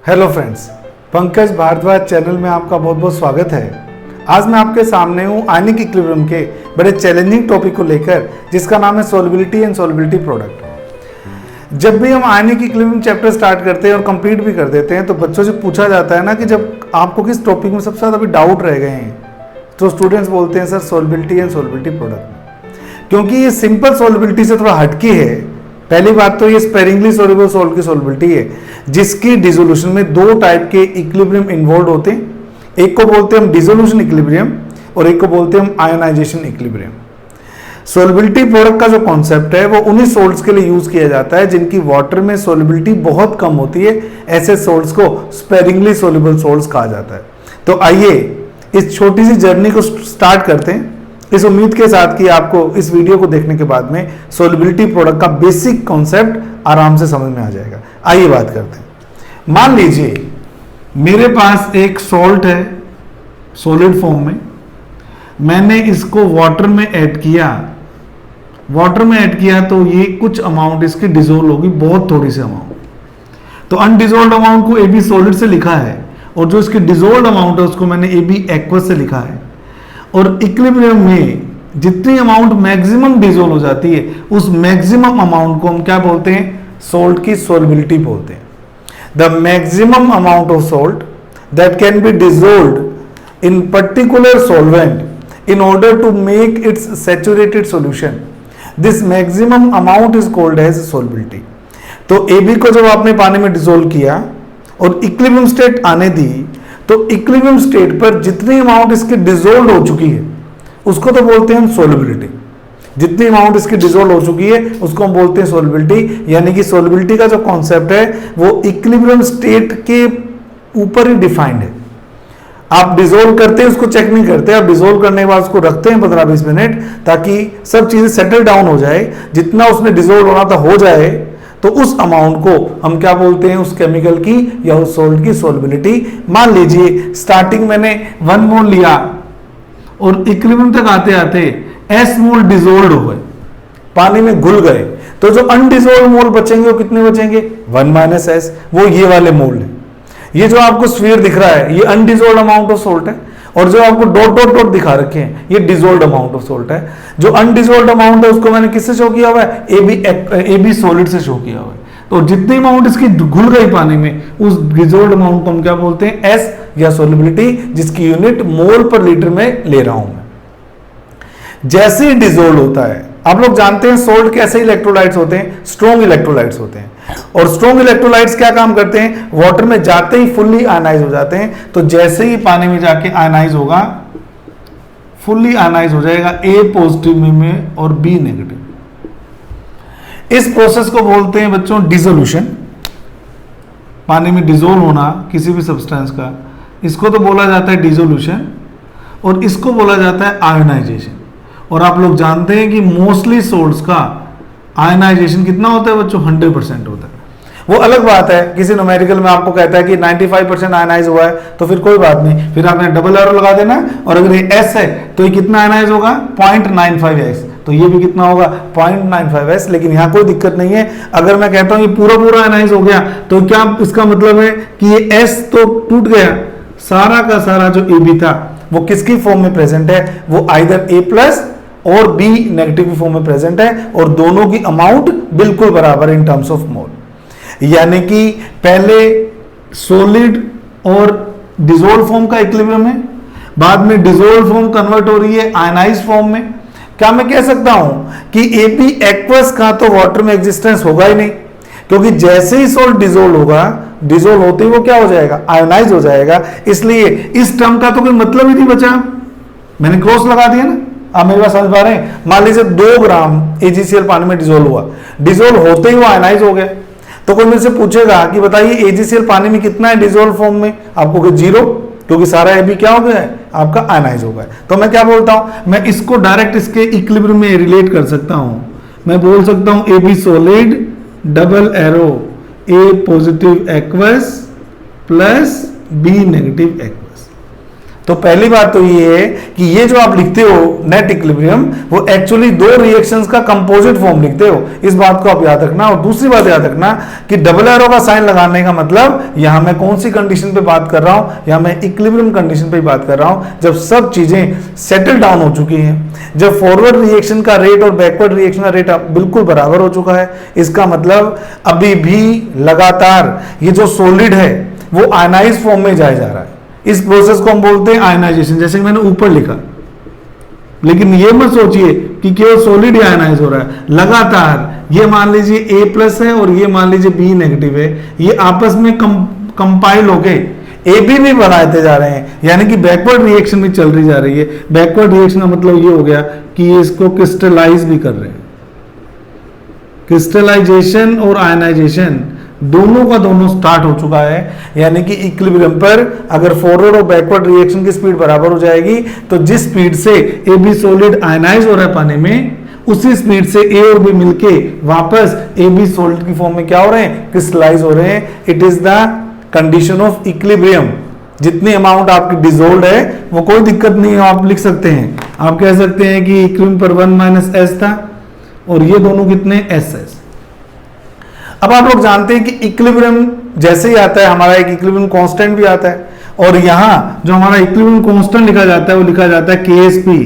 Hello friends, Pankaj Bharadwaj channel में आपका बहुत बहुत स्वागत है। आज मैं आपके सामने हूँ आयनिक इक्विलिब्रियम के बड़े चैलेंजिंग टॉपिक को लेकर, जिसका नाम है सोल्युबिलिटी एंड सोल्युबिलिटी प्रोडक्ट। जब भी हम आयनिक इक्विलिब्रियम चैप्टर स्टार्ट करते हैं और कंप्लीट भी कर देते हैं तो बच्चों से पूछा जाता है ना कि जब आपको किस टॉपिक में सबसे ज़्यादा अभी डाउट रह गए हैं, तो स्टूडेंट्स बोलते हैं sir solubility and solubility product, क्योंकि ये सिंपल सोल्युबिलिटी से थोड़ा हटके है। पहली बात तो ये स्पेरिंगली सोल्युबल सॉल्ट की सोल्युबिलिटी है, जिसकी डिसोल्यूशन में दो टाइप के इक्विलिब्रियम इन्वॉल्व होते हैं। एक को बोलते हैं हम डिसोल्यूशन इक्विलिब्रियम और एक को बोलते हैं हम आयोनाइजेशन इक्विलिब्रियम। सोल्युबिलिटी प्रोडक्ट का जो कॉन्सेप्ट है वो उन्हीं सोल्ट्स के लिए यूज किया जाता है जिनकी वाटर में सोल्युबिलिटी बहुत कम होती है। ऐसे सोल्ट्स को स्पेरिंगली सोल्युबल सोल्ट्स कहा जाता है। तो आइए इस छोटी सी जर्नी को स्टार्ट करते हैं, इस उम्मीद के साथ कि आपको इस वीडियो को देखने के बाद में सोल्युबिलिटी प्रोडक्ट का बेसिक कॉन्सेप्ट आराम से समझ में आ जाएगा। आइए बात करते हैं। मान लीजिए मेरे पास एक सॉल्ट है सॉलिड फॉर्म में, मैंने इसको वाटर में ऐड किया। वाटर में ऐड किया तो ये कुछ अमाउंट इसकी डिसोल्व होगी, बहुत थोड़ी सी अमाउंट। तो अनडिसोल्व अमाउंट को AB सॉलिड से लिखा है और जो इसकी डिसोल्व अमाउंट है उसको मैंने AB एक्वस से लिखा है। और इक्विलिब्रियम में जितनी अमाउंट मैक्सिमम डिसोल्व हो जाती है उस मैक्सिमम अमाउंट को हम क्या बोलते हैं? सॉल्ट की सोल्युबिलिटी बोलते हैं। The maximum amount of salt that can be dissolved in particular solvent in order to make its saturated solution, this maximum amount is called as solubility. तो AB को जब आपने पानी में डिसोल्व किया और इक्विलिब्रियम स्टेट आने दी तो इक्विलिब्रियम स्टेट पर जितनी अमाउंट इसकी डिसोल्व हो चुकी है उसको तो बोलते हैं हम सोल्युबिलिटी। जितनी अमाउंट इसकी डिसोल्व हो चुकी है उसको हम बोलते हैं सोल्युबिलिटी। यानी कि सोल्युबिलिटी का जो कॉन्सेप्ट है वो इक्विलिब्रियम स्टेट के ऊपर ही डिफाइंड है। आप डिसोल्व करते हैं उसको चेक नहीं करते, आप डिसोल्व करने के बाद उसको रखते हैं 15-20 मिनट ताकि सब चीजें सेटल डाउन हो जाए। जितना उसने डिसोल्व होना था हो जाए तो उस अमाउंट को हम क्या बोलते हैं? उस केमिकल की या उस सॉल्ट की सोल्युबिलिटी। मान लीजिए स्टार्टिंग मैंने 1 मोल लिया और इक्विलिब्रियम तक आते आते S मोल डिसोल्व हो गए, पानी में घुल गए, तो जो अनडिसोल्व मोल बचेंगे वो कितने बचेंगे? 1 - S, वो ये वाले मोल है। ये जो आपको स्फीयर दिख रहा है ये अनडिसोल्व अमाउंट ऑफ सॉल्ट है, और जो आपको डॉट डॉट डॉट दिखा रखे हैं ये डिसोल्व्ड अमाउंट ऑफ सॉल्ट है। जो अनडिसोल्व्ड अमाउंट है उसको मैंने किससे शो किया हुआ है? AB सॉलिड से शो किया हुआ है। तो जितनी अमाउंट इसकी घुल गई पानी में उस डिसोल्व्ड अमाउंट को हम क्या बोलते हैं? S या सोल्युबिलिटी, जिसकी यूनिट मोल पर लीटर में ले रहा हूं मैं। जैसे ही डिसोल्व होता है, आप लोग जानते हैं सॉल्ट के ऐसे इलेक्ट्रोलाइट्स होते हैं, स्ट्रॉन्ग इलेक्ट्रोलाइट्स होते हैं, और स्ट्रॉन्ग इलेक्ट्रोलाइट्स क्या काम करते हैं? वाटर में जाते ही फुल्ली आयनाइज हो जाते हैं। तो जैसे ही पानी में जाके आयनाइज होगा, फुल्ली आयनाइज हो जाएगा A पॉजिटिव में और B नेगेटिव। इस प्रोसेस को बोलते हैं बच्चों डिसोल्यूशन। पानी में डिसोल्व होना किसी भी सब्सटेंस का, इसको तो बोला जाता है डिसोल्यूशन, और इसको बोला जाता है आयोनाइजेशन। और आप लोग जानते हैं कि मोस्टली सोल्ट्स का आयनाइजेशन कितना होता है बच्चों? 100% होता है। वो अलग बात है, किसी न्यूमेरिकल में आपको कहता है कि 95% आयनाइज हुआ है तो फिर कोई बात नहीं, फिर आपने डबल एरो लगा देना, और अगर ये S है तो ये कितना आयनाइज होगा? 0.95S। तो ये भी कितना होगा? 0.95S। लेकिन यहाँ कोई दिक्कत नहीं है, अगर मैं कहता हूँ ये पूरा पूरा आयनाइज हो गया तो क्या इसका मतलब है कि ये S तो टूट गया, सारा का सारा जो AB था वो किसकी फॉर्म में प्रेजेंट है? वो आइदर A+ और B नेगेटिव फॉर्म में प्रेजेंट है, और दोनों की अमाउंट बिल्कुल बराबर इन टर्म्स ऑफ मोल। यानी कि पहले सॉलिड और डिसोल्व फॉर्म का इक्विलिब्रियम है, बाद में डिसोल्व फॉर्म कन्वर्ट हो रही है आयनाइज फॉर्म में। क्या मैं कह सकता हूं कि AB एक्वस का तो वाटर में एग्जिस्टेंस होगा ही नहीं, क्योंकि जैसे ही सॉल्ट डिसोल्व होगा, डिसोल्व होते ही वो क्या हो जाएगा? आयोनाइज हो जाएगा। इसलिए इस टर्म का तो कोई मतलब ही नहीं बचा, मैंने क्रॉस लगा दिया ना। आप मेरी बात समझ पा रहे हैं? मान लीजिए 2 ग्राम AgCl पानी में डिसोल्व हुआ, डिसोल्व होते ही वो आयनाइज हो गया। तो कोई मेरे से पूछेगा कि बताइए AgCl पानी में कितना है डिसोल्व फॉर्म में? आपको कि 0, क्योंकि सारा AB क्या हो गया है? आपका आयनाइज हो गया। तो मैं क्या बोलता हूं? मैं इसको डायरेक्ट इसके इक्विलिब्रियम में रिलेट कर सकता हूं। मैं बोल सकता हूं AB solid double arrow A positive aqueous plus B negative aqueous. तो पहली बात तो ये है कि ये जो आप लिखते हो नेट इक्विलिब्रियम, वो एक्चुअली दो रिएक्शंस का कंपोजिट फॉर्म लिखते हो, इस बात को आप याद रखना। और दूसरी बात याद रखना कि डबल एरो का साइन लगाने का मतलब यहां मैं कौन सी कंडीशन पे बात कर रहा हूं, यहां मैं इक्विलिब्रियम कंडीशन पे बात कर रहा हूं, जब सब चीजें सेटल डाउन हो चुकी हैं, जब फॉरवर्ड रिएक्शन का रेट और बैकवर्ड रिएक्शन का रेट बिल्कुल बराबर हो चुका है। इसका मतलब अभी भी लगातार ये जो सॉलिड है वो आयनाइज फॉर्म में जाया जा रहा है। इस प्रोसेस को हम बोलते हैं आयनाइजेशन, जैसे मैंने ऊपर लिखा। लेकिन ये मत सोचिए कि केवल सॉलिड आयनाइज हो रहा है, लगातार ये मान लीजिए A प्लस है और ये मान लीजिए B नेगेटिव है, ये आपस में कंपाइल होके AB भी बनाते जा रहे हैं, यानी कि बैकवर्ड रिएक्शन भी चल रही जा रही है। बैकवर्ड रिएक्शन का मतलब ये हो गया कि ये इसको क्रिस्टलाइज भी कर रहे हैं। क्रिस्टलाइजेशन और आयनाइजेशन दोनों का दोनों स्टार्ट हो चुका है, यानी कि इक्विलिब्रियम पर अगर फॉरवर्ड और बैकवर्ड रिएक्शन की स्पीड बराबर हो जाएगी तो जिस स्पीड से ए बी सॉलिड आयनाइज हो रहा है पानी में, उसी स्पीड से ए और बी मिलके वापस ए बी सॉलिड की फॉर्म में क्या हो रहे हैं, क्रिस्टलाइज हो रहे हैं। It is the condition of equilibrium. जितनी अमाउंट आपकी डिसॉल्व्ड है वो कोई दिक्कत नहीं है, आप लिख सकते हैं। आप कह सकते हैं कि इक्विलिब्रियम पर 1 माइनस एस था और ये दोनों कितने एस एस। अब आप लोग जानते हैं कि इक्विलिब्रियम जैसे ही आता है हमारा एक इक्विलिब्रियम कांस्टेंट भी आता है, और यहां जो हमारा इक्विलिब्रियम कांस्टेंट लिखा जाता है वो लिखा जाता है KSP।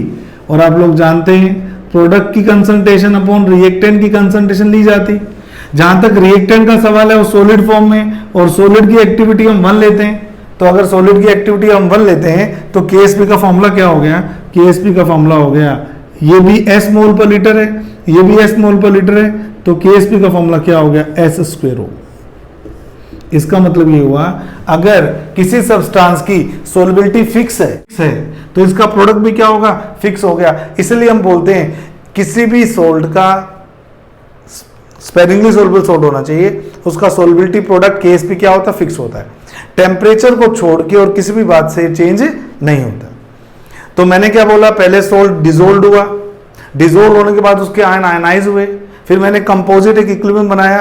और आप लोग जानते हैं प्रोडक्ट की कंसंट्रेशन अपॉन रिएक्टेंट की कंसंट्रेशन ली जाती। जहां तक रिएक्टेंट का सवाल है वो सॉलिड फॉर्म में, और सॉलिड की एक्टिविटी हम 1 लेते हैं। तो अगर सॉलिड की एक्टिविटी हम 1 लेते हैं तो KSP का फॉर्मूला क्या हो गया, KSP का फॉर्मूला हो गया, ये भी S मोल पर लीटर है, ये भी S मोल पर लीटर है, तो KSP का फॉर्मूला क्या हो गया, S स्क्वायर हो। इसका मतलब ये हुआ अगर किसी सब्सटेंस की सोलबिलिटी फिक्स है तो इसका प्रोडक्ट भी क्या होगा, फिक्स हो गया। इसलिए हम बोलते हैं किसी भी सोल्ट का स्पेरिंगली सोल्युबल सोल्ट होना चाहिए, उसका सोलबिलिटी प्रोडक्ट KSP क्या होता है, फिक्स होता है। टेम्परेचर को छोड़ के और किसी भी बात से चेंज नहीं होता। तो मैंने क्या बोला, पहले सोल्ट डिसोल्व हुआ, डिसोल्व होने के बाद उसके आयन आयनाइज हुए, फिर मैंने कंपोजिट एक इक्विलिब्रियम बनाया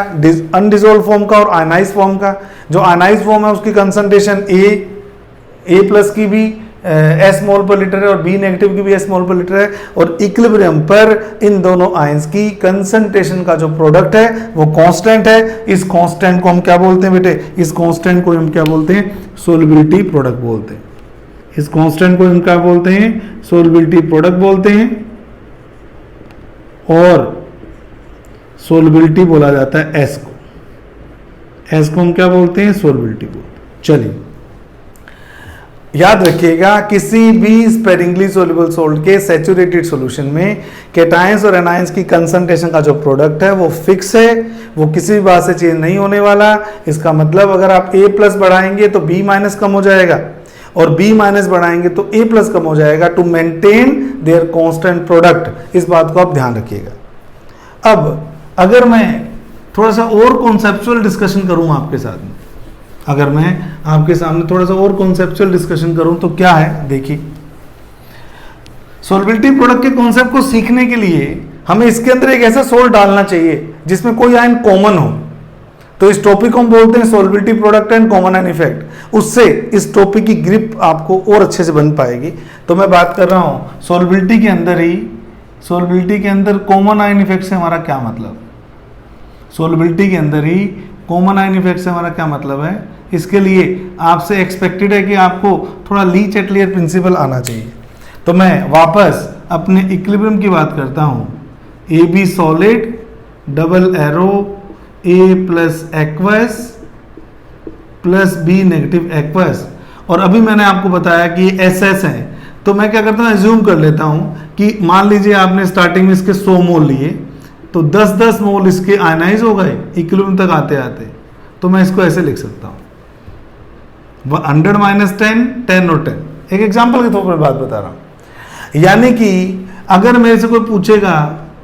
अनडिसोल्व फॉर्म का और आयनाइज फॉर्म का। जो आयनाइज फॉर्म है उसकी कंसंट्रेशन A प्लस की भी S मोल पर लीटर है और B नेगेटिव की भी S मोल पर लीटर है, और इक्विलिब्रियम पर इन दोनों आयंस की कंसंट्रेशन का जो प्रोडक्ट है वो कांस्टेंट है। इस कांस्टेंट को हम क्या बोलते हैं बेटे, इस कांस्टेंट को हम क्या बोलते हैं, सोलबिलिटी प्रोडक्ट बोलते हैं। इस कांस्टेंट को हम क्या बोलते हैं, सोलबिलिटी प्रोडक्ट बोलते हैं, और सोलबिलिटी बोला जाता है S को। S को हम क्या बोलते हैं, सोलबिलिटी बोलते हैं। चलिए याद रखिएगा, किसी भी स्पेरिंगली सोल्युबल सोल्ट के सैचुरेटेड सॉल्यूशन में कैटायंस और एनायंस की कंसंट्रेशन का जो प्रोडक्ट है वो फिक्स है, वो किसी भी बात से चेंज नहीं होने वाला। इसका मतलब अगर आप A प्लस बढ़ाएंगे तो B माइनस कम हो जाएगा, और B माइनस बढ़ाएंगे तो A प्लस कम हो जाएगा, to maintain their constant product. इस बात को आप ध्यान रखिएगा। अब अगर मैं थोड़ा सा और कॉन्सेप्चुअल डिस्कशन करूं आपके साथ में, अगर मैं आपके सामने थोड़ा सा और कॉन्सेप्चुअल डिस्कशन करूं तो क्या है, देखिए सोलबिलिटी प्रोडक्ट के कॉन्सेप्ट को सीखने के लिए हमें इसके अंदर एक ऐसा सोल्ट डालना चाहिए जिसमें कोई आयन कॉमन हो। तो इस टॉपिक को हम बोलते हैं solubility product and common ion effect. उससे इस टॉपिक की ग्रिप आपको और अच्छे से बन पाएगी। तो मैं बात कर रहा हूं सोलबिलिटी के अंदर ही, सोलबिलिटी के अंदर कॉमन आयन इफेक्ट से हमारा क्या मतलब, सोलबिलिटी के अंदर ही कॉमन आयन इफेक्ट से हमारा क्या मतलब है। इसके लिए आपसे एक्सपेक्टेड है कि आपको थोड़ा ली चैटलियर प्रिंसिपल आना चाहिए। तो मैं वापस अपने इक्विलिब्रियम की बात करता हूं, A B solid, double arrow, A plus aqueous plus B negative aqueous, और अभी मैंने आपको बताया कि एस एस है। तो मैं क्या करता हूँ, एज्यूम कर लेता हूँ कि मान लीजिए आपने स्टार्टिंग में इसके 100 मोल लिए, तो 10-10 मोल इसके आयनाइज हो गए इक्विलिब्रियम तक आते आते। तो मैं इसको ऐसे लिख सकता हूँ 100 माइनस 10, 10 और 10। एक एग्जाम्पल के तौर पर बात बता रहा हूँ। यानी कि अगर मेरे से कोई पूछेगा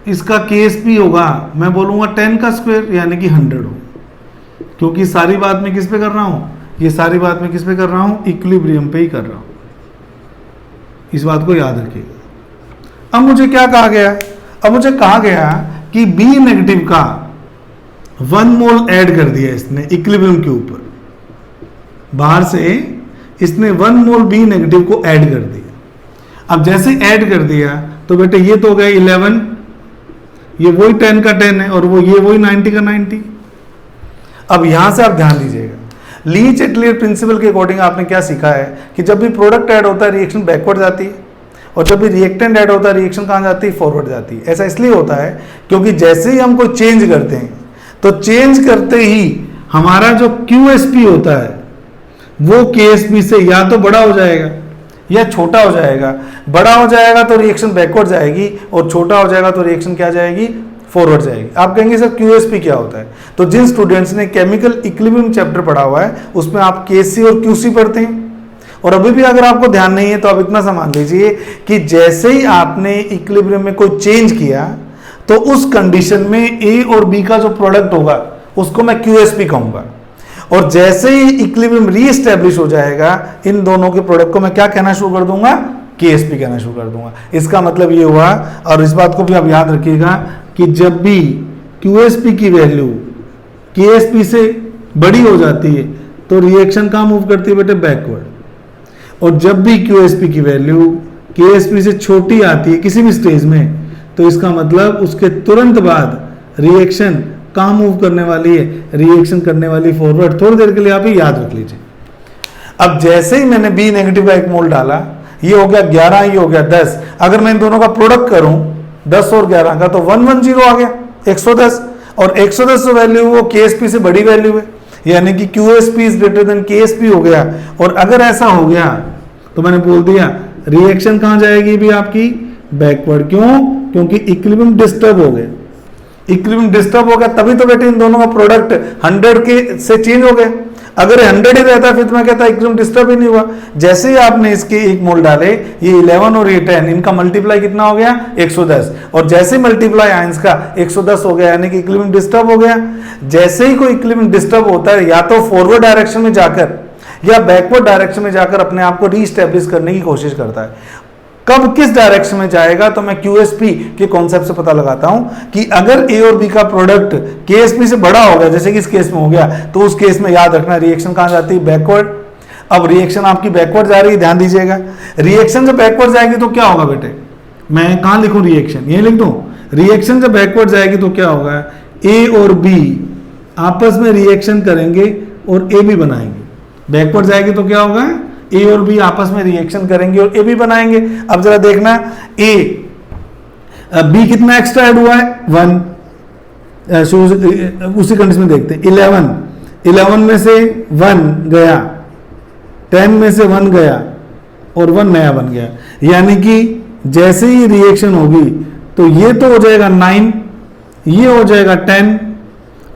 इसका KSP होगा, मैं बोलूँगा 10 का स्क्वायर यानी कि 100 हो, क्योंकि सारी बात मैं किस पे कर रहा हूँ, ये सारी बात मैं किस पे कर रहा हूँ, इक्विलिब्रियम पे ही कर रहा हूँ। इस बात को याद रखिएगा। अब मुझे क्या कहा गया, अब मुझे कहा गया कि B नेगेटिव का 1 मोल ऐड कर दिया इसने इक्विलिब्रियम के ऊपर। बाहर से इसने 1 मोल बी नेगेटिव को ऐड कर दिया। अब जैसे ऐड कर दिया तो बेटे ये तो हो गया 11, ये वही 10 का 10 है और ये वही 90 का 90। अब यहां से आप ध्यान दीजिएगा, ली-चैटलियर प्रिंसिपल के अकॉर्डिंग आपने क्या सीखा है कि जब भी प्रोडक्ट ऐड होता है रिएक्शन बैकवर्ड जाती है, और जब भी रिएक्टेंट ऐड होता है रिएक्शन कहां जाती है, फॉरवर्ड जाती है। ऐसा इसलिए होता है क्योंकि जैसे ही हम कोई चेंज करते हैं तो चेंज करते ही हमारा जो QSP होता है वो KSP से या तो बड़ा हो जाएगा या छोटा हो जाएगा। बड़ा हो जाएगा तो रिएक्शन बैकवर्ड जाएगी और छोटा हो जाएगा तो रिएक्शन क्या जाएगी, फॉरवर्ड जाएगी। आप कहेंगे सर QSP क्या होता है? तो जिन स्टूडेंट्स ने केमिकल इक्विलिब्रियम चैप्टर पढ़ा हुआ है उसमें आप KC और QC पढ़ते हैं, और अभी भी अगर आपको ध्यान नहीं है तो आप इतना समझ लीजिए कि जैसे ही आपने इक्विलिब्रियम में कोई चेंज किया तो उस कंडीशन में A और B का जो प्रोडक्ट होगा उसको मैं QSP कहूंगा, और जैसे ही इक्विलिब्रियम रीएस्टैब्लिश हो जाएगा इन दोनों के प्रोडक्ट को मैं क्या कहना शुरू कर दूंगा, KSP कहना शुरू कर दूंगा। इसका मतलब ये हुआ, और इस बात को भी आप याद रखिएगा कि जब भी QSP की वैल्यू KSP से बड़ी हो जाती है तो रिएक्शन कहाँ मूव करती है बेटे, बैकवर्ड। और जब भी QSP की वैल्यू KSP से छोटी आती है किसी भी स्टेज में तो इसका मतलब उसके तुरंत बाद रिएक्शन कहाँ मूव करने वाली है, रिएक्शन करने वाली फॉरवर्ड। थोड़ी देर के लिए आप ये याद रख लीजिए। अब जैसे ही मैंने B नेगेटिव का एक मोल डाला, ये हो गया 11, ये हो गया 10। अगर मैं इन दोनों का प्रोडक्ट करूं 10 और 11 का तो 110 आ गया, 110, और 110 जो वैल्यू वो KSP से बड़ी वैल्यू है, यानी कि QSP is greater than KSP हो गया। और अगर ऐसा हो गया तो मैंने बोल दिया रिएक्शन कहां जाएगी भी आपकी, बैकवर्ड। क्यों? क्योंकि इक्विलिब्रियम डिस्टर्ब हो गया। इक्विलिब्रियम डिस्टर्ब हो गया तभी तो बेटे इन दोनों का प्रोडक्ट 100 के से चेंज हो गया। अगर 100 ही रहता फिर तो मैं कहता इक्विलिब्रियम डिस्टर्ब ही नहीं हुआ। जैसे ही आपने इसके एक मोल डाले, ये 11 और ये 10, इनका मल्टीप्लाई कितना हो गया, 110, और जैसे ही मल्टीप्लाई आयंस का 110 हो गया, यानी कि इक्विलिब्रियम डिस्टर्ब हो गया। जैसे ही कोई इक्विलिब्रियम डिस्टर्ब होता है या तो फॉरवर्ड डायरेक्शन में जाकर या बैकवर्ड डायरेक्शन में जाकर अपने आप को रीस्टैब्लिश करने की कोशिश करता है। कब किस डायरेक्शन में जाएगा तो मैं QSP के कॉन्सेप्ट से पता लगाता हूं कि अगर A और B का प्रोडक्ट KSP से बड़ा हो गया, जैसे कि इस केस में हो गया, तो उस केस में याद रखना रिएक्शन कहां जाती है, बैकवर्ड। अब रिएक्शन आपकी बैकवर्ड जा रही है, ध्यान दीजिएगा। रिएक्शन जब बैकवर्ड जाएगी तो क्या होगा बेटे, मैं कहां लिखूं रिएक्शन, ये लिख दूं। रिएक्शन जब बैकवर्ड जाएगी तो क्या होगा, A और B आपस में रिएक्शन करेंगे और AB बनाएंगे। बैकवर्ड जाएगी तो क्या होगा, A और B आपस में रिएक्शन करेंगे और AB बनाएंगे। अब जरा देखना, B कितना एक्स्ट्रा ऐड हुआ है, 1। उसी कंडीशन में देखते हैं 11 में से 1 गया, 10 में से 1 गया और 1 नया बन गया। यानी कि जैसे ही रिएक्शन होगी तो ये तो हो जाएगा 9, ये हो जाएगा 10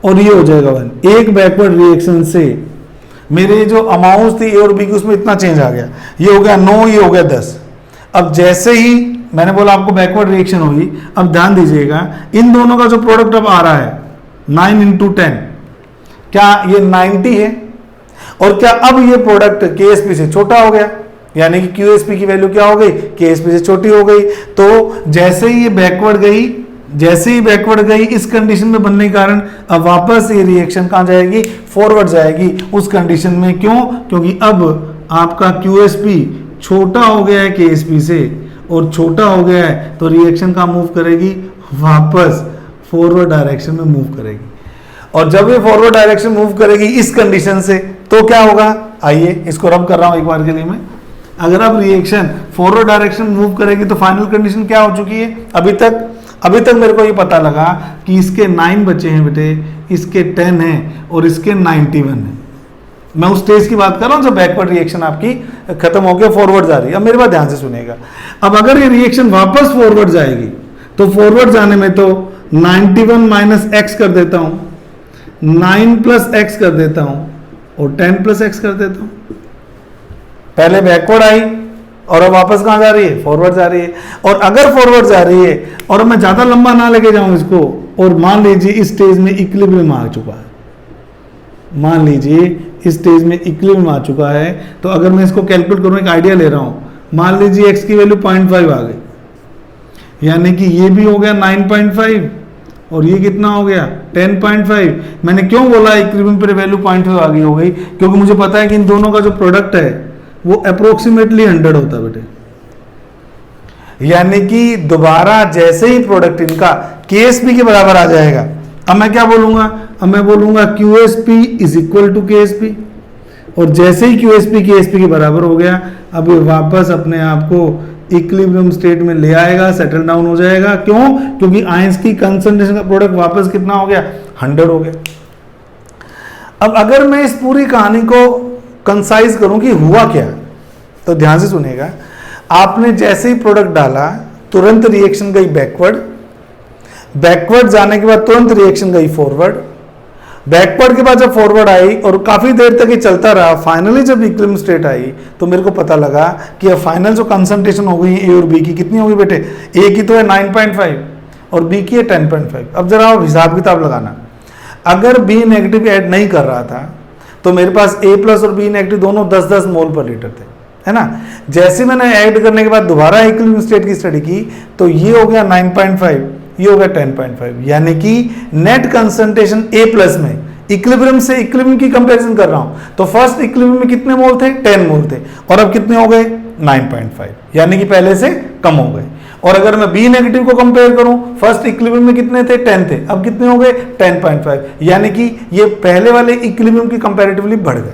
और ये हो जाएगा 1। एक बैकवर्ड रिएक्शन से मेरे जो अमाउंट थी A और B की उसमें इतना चेंज आ गया, ये हो गया 9, ये हो गया 10। अब जैसे ही मैंने बोला आपको बैकवर्ड रिएक्शन होगी, अब ध्यान दीजिएगा इन दोनों का जो प्रोडक्ट अब आ रहा है 9 × 10, क्या ये 90 है, और क्या अब ये प्रोडक्ट KSP से छोटा हो गया, यानी कि QSP की वैल्यू क्या हो गई, KSP से छोटी हो गई। तो जैसे ही ये बैकवर्ड गई, जैसे ही बैकवर्ड गई इस कंडीशन में बनने के कारण अब वापस ये रिएक्शन कहां जाएगी, फॉरवर्ड जाएगी उस कंडीशन में। क्यों? क्योंकि अब आपका QSP छोटा हो गया है KSP से, और छोटा हो गया है तो रिएक्शन कहां मूव करेगी, वापस फॉरवर्ड डायरेक्शन में मूव करेगी। और जब ये फॉरवर्ड डायरेक्शन मूव करेगी इस कंडीशन से तो क्या होगा, आइए इसको रब कर रहा हूं एक बार के लिए मैं। अगर अब रिएक्शन फॉरवर्ड डायरेक्शन मूव करेगी तो फाइनल कंडीशन क्या हो चुकी है, अभी तक मेरे को ये पता लगा कि इसके 9 बचे हैं बेटे, इसके 10 हैं और इसके 91 है। मैं उस स्टेज की बात कर रहा हूं जब बैकवर्ड रिएक्शन आपकी खत्म हो गया, फॉरवर्ड जा रही है। अब मेरे बात ध्यान से सुनिएगा। अब अगर ये रिएक्शन वापस फॉरवर्ड जाएगी तो फॉरवर्ड जाने में तो 91 - x कर देता हूं, 9 + x कर देता हूं और 10 + x कर देता हूं। पहले बैकवर्ड आई और अब वापस कहां जा रही है, फॉरवर्ड जा रही है। और अगर फॉरवर्ड जा रही है और मैं ज्यादा लंबा ना लेके जाऊं इसको, और मान लीजिए इस स्टेज में इक्विलिब्रियम आ चुका है, मान लीजिए इस स्टेज में इक्विलिब्रियम आ चुका है, तो अगर मैं इसको कैलकुलेट करूं, एक आइडिया ले रहा हूं, मान लीजिए x की वैल्यू 0.5 आ गई, यानी कि ये भी हो गया 9.5 और ये कितना हो गया 10.5। मैंने क्यों बोला इक्विलिब्रियम पर वैल्यू 0.5 आ गई हो गई, क्योंकि मुझे पता है कि इन दोनों का जो प्रोडक्ट है वो अप्रोक्सीमेटली 100 होता है बेटे। यानी कि दोबारा जैसे ही प्रोडक्ट इनका KSP के बराबर आ जाएगा, अब मैं क्या बोलूंगा, अब मैं बोलूंगा QSP is equal to KSP, और जैसे ही QSP KSP के बराबर हो गया, अब ये वापस अपने आप को इक्विलिब्रियम स्टेट में ले आएगा, सेटल डाउन हो जाएगा। क्यों? क्योंकि आयंस की कंसंट्रेशन का प्रोडक्ट वापस कितना हो गया, 100 हो गया। अब अगर मैं इस पूरी कहानी को कंसाइज करूं कि हुआ क्या, तो ध्यान से सुनिएगा। आपने जैसे ही प्रोडक्ट डाला, तुरंत रिएक्शन गई बैकवर्ड, बैकवर्ड जाने के बाद तुरंत रिएक्शन गई फॉरवर्ड, बैकवर्ड के बाद जब फॉरवर्ड आई और काफी देर तक ये चलता रहा, फाइनली जब इक्विलिब्रियम स्टेट आई तो मेरे को पता लगा कि अब फाइनल जो कंसंट्रेशन हो गई ए और बी की, कितनी होगी बेटे, ए की तो है 9.5 और बी की है 10.5। अब जरा आप हिसाब किताब लगाना, अगर बी नेगेटिव ऐड नहीं कर रहा था तो मेरे पास ए प्लस और बी नेगेटिव दोनों 10-10 मोल पर लीटर थे, है ना। जैसे मैंने ऐड करने के बाद दोबारा इक्विलिब्रियम स्टेट की स्टडी की तो ये हो गया 9.5, ये हो गया 10.5, यानी कि नेट कंसंट्रेशन ए प्लस में, इक्विलिब्रियम से इक्विलिब्रियम की कंपैरिजन कर रहा हूं तो फर्स्ट इक्विलिब्रियम में कितने मोल थे, 10 मोल थे, और अब कितने हो गए 9.5, यानी कि पहले से कम हो गए। और अगर मैं बी नेगेटिव को कंपेयर करूं, फर्स्ट इक्विलिब्रियम में कितने थे, 10 थे, अब कितने हो गए 10.5, यानी कि ये पहले वाले इक्विलिब्रियम की कंपैरेटिवली बढ़ गए।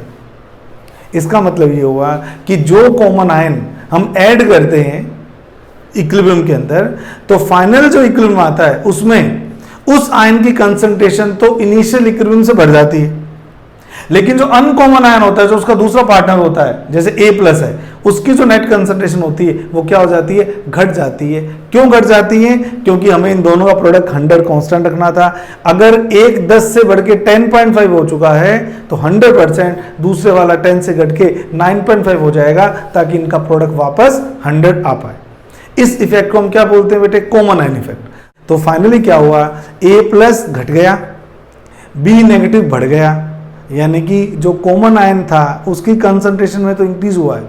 इसका मतलब ये हुआ कि जो कॉमन आयन हम ऐड करते हैं इक्विलिब्रियम के अंदर, तो फाइनल जो इक्विलिब्रियम आता है उसमें उस आयन की कंसंट्रेशन तो इनिशियल इक्विलिब्रियम से बढ़ जाती है, लेकिन जो अनकॉमन आयन होता है, जो उसका दूसरा पार्टनर होता है, जैसे ए प्लस है, उसकी जो नेट कंसंट्रेशन होती है वो क्या हो जाती है, घट जाती है। क्यों घट जाती है? क्योंकि हमें इन दोनों का प्रोडक्ट 100 कांस्टेंट रखना था। अगर एक 10 से बढ़ के 10.5 हो चुका है तो 100% दूसरे वाला 10 से घट के 9.5 हो जाएगा, ताकि इनका प्रोडक्ट वापस 100 आ पाए। इस इफेक्ट को हम क्या बोलते हैं बेटे, कॉमन आयन इफेक्ट। तो फाइनली क्या हुआ, ए प्लस घट गया, बी नेगेटिव बढ़ गया, यानी कि जो कॉमन आयन था उसकी कंसंट्रेशन में तो इंक्रीज हुआ है,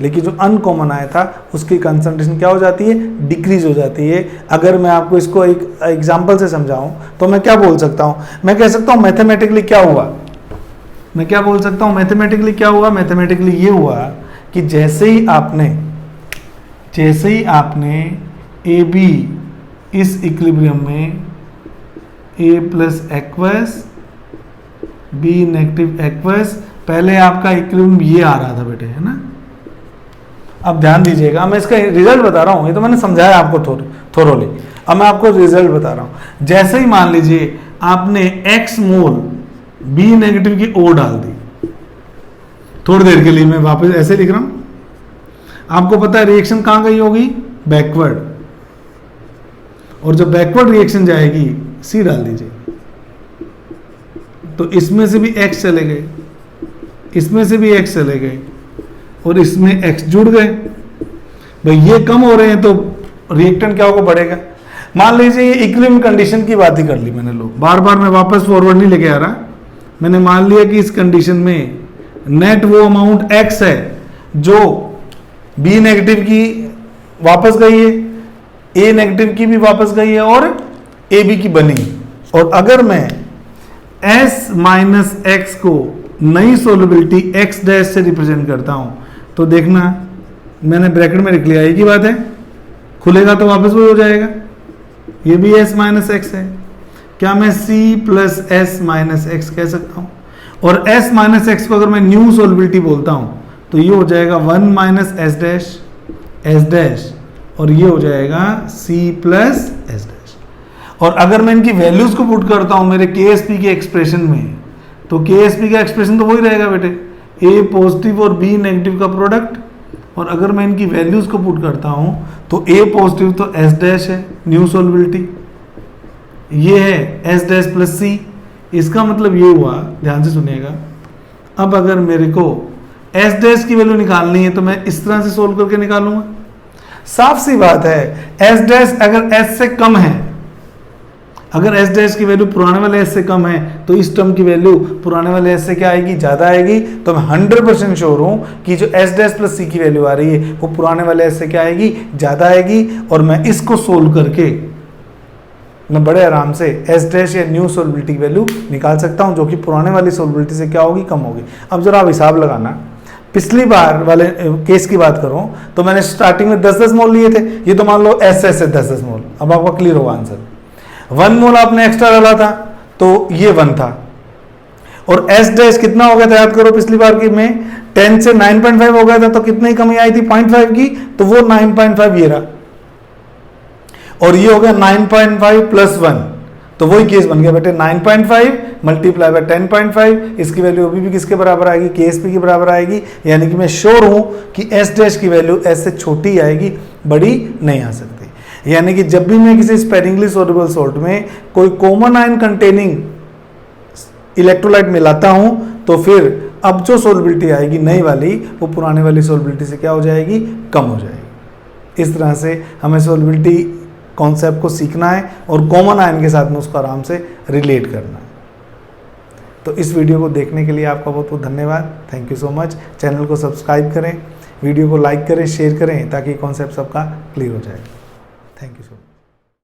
लेकिन जो अनकॉमन आयन था उसकी कंसंट्रेशन क्या हो जाती है, डिक्रीज हो जाती है। अगर मैं आपको इसको एक एग्जांपल से समझाऊं तो मैं क्या बोल सकता हूं, मैं कह सकता हूं मैथमेटिकली क्या हुआ, मैं क्या बोल सकता हूं मैथमेटिकली क्या हुआ, मैथमेटिकली ये हुआ कि जैसे ही आपने ए बी इस इक्विलिब्रियम में A plus aqueous B negative aqueous, पहले आपका इक्विलिब्रियम ये आ रहा था बेटे, है ना। अब ध्यान दीजिएगा, मैं इसका रिजल्ट बता रहा हूं, ये तो मैंने समझाया आपको थोरोली। अब मैं आपको रिजल्ट बता रहा हूं। जैसे ही मान लीजिए आपने x मोल बी नेगेटिव की ओ डाल दी, थोड़ी देर के लिए मैं वापस ऐसे लिख रहा हूं, आपको पता है रिएक्शन कहां गई होगी, बैकवर्ड, और जब बैकवर्ड रिएक्शन जाएगी सी डाल दीजिए, तो इसमें से भी x चले गए, इसमें से भी x चले गए, और इसमें x जुड़ गए। भाई ये कम हो रहे हैं तो रिएक्टेंट क्या होगा, बढ़ेगा। मान लीजिए ये इक्विलिब्रियम कंडीशन की बात ही कर ली मैंने, लोग बार बार मैं वापस फॉरवर्ड नहीं लेके आ रहा, मैंने मान लिया कि इस कंडीशन में नेट वो अमाउंट x है जो बी नेगेटिव की वापस गई है, ए नेगेटिव की भी वापस गई है, और ए बी की बनी। और अगर मैं s माइनस एक्स को नई सोलबिलिटी x डैश से रिप्रेजेंट करता हूं, तो देखना मैंने ब्रैकेट में लिख लिया, एक ही बात है, खुलेगा तो वापस वो हो जाएगा, ये भी s माइनस एक्स है। क्या मैं c plus S minus x कह सकता हूं? और s माइनस एक्स को अगर मैं न्यू सोलबिलिटी बोलता हूं तो ये हो जाएगा 1 माइनस एस डैश, और ये हो जाएगा c प्लस एस डैश। और अगर मैं इनकी वैल्यूज को पुट करता हूं मेरे KSP के एक्सप्रेशन में, तो KSP का एक्सप्रेशन तो वही रहेगा बेटे, A पॉजिटिव और B नेगेटिव का प्रोडक्ट। और अगर मैं इनकी वैल्यूज को पुट करता हूं तो A पॉजिटिव तो S डैश है, न्यू सोलबिलिटी, ये है S डैश प्लस C। इसका मतलब ये हुआ, ध्यान से सुनिएगा, अब अगर मेरे को S डैश की वैल्यू निकालनी है तो मैं इस तरह से सोल्व करके निकालूंगा। साफ सी बात है, S डैश अगर S से कम है, अगर S डैश की वैल्यू पुराने वाले S से कम है तो इस टर्म की वैल्यू पुराने वाले S से क्या आएगी, ज्यादा आएगी। तो मैं 100% श्योर हूं कि जो S डैश प्लस C की वैल्यू आ रही है वो पुराने वाले S से क्या आएगी, ज्यादा आएगी। और मैं इसको सोल्व करके मैं बड़े आराम से S डैश या न्यू सोलबिलिटी की वैल्यू निकाल सकता हूं, जो कि पुराने वाली सोलबिलिटी से क्या होगी, कम होगी। अब जरा आप हिसाब लगाना, पिछली बार वाले केस की बात करूं तो मैंने स्टार्टिंग में 10-10 मोल लिए थे, ये तो मान लो एस है 10-10 मोल। अब आपका क्लियर होगा आंसर। 1 मोल आपने एक्स्ट्रा डाला था तो ये 1 था, और एस डैश कितना हो गया था याद करो, पिछली बार की में 10 से 9.5 हो गया था, तो कितनी कमी आई थी 0.5 की, तो वो 9.5 ये रहा, और ये हो गया 9.5 प्लस 1, तो वही केस बन गया बेटे 9.5 मल्टीप्लाई बाय 10.5, इसकी वैल्यू अभी भी किसके बराबर आएगी, केएसपी की बराबर आएगी। यानी कि मैं श्योर हूं कि एस डैश की वैल्यू एस से छोटी आएगी, बड़ी नहीं आ सकती। यानी कि जब भी मैं किसी स्पेरिंगली सोल्युबल सॉल्ट में कोई कॉमन आयन कंटेनिंग इलेक्ट्रोलाइट मिलाता हूं तो फिर अब जो सोल्युबिलिटी आएगी नई वाली, वो पुराने वाली सोल्युबिलिटी से क्या हो जाएगी, कम हो जाएगी। इस तरह से हमें सोल्युबिलिटी कॉन्सेप्ट को सीखना है और कॉमन आयन के साथ में उसको आराम से रिलेट करना है। तो इस वीडियो को देखने के लिए आपका बहुत बहुत धन्यवाद। Thank you so much. Channel को सब्सक्राइब करें, वीडियो को लाइक करें, शेयर करें, ताकि कॉन्सेप्ट सबका क्लियर हो जाए। Thank you so much.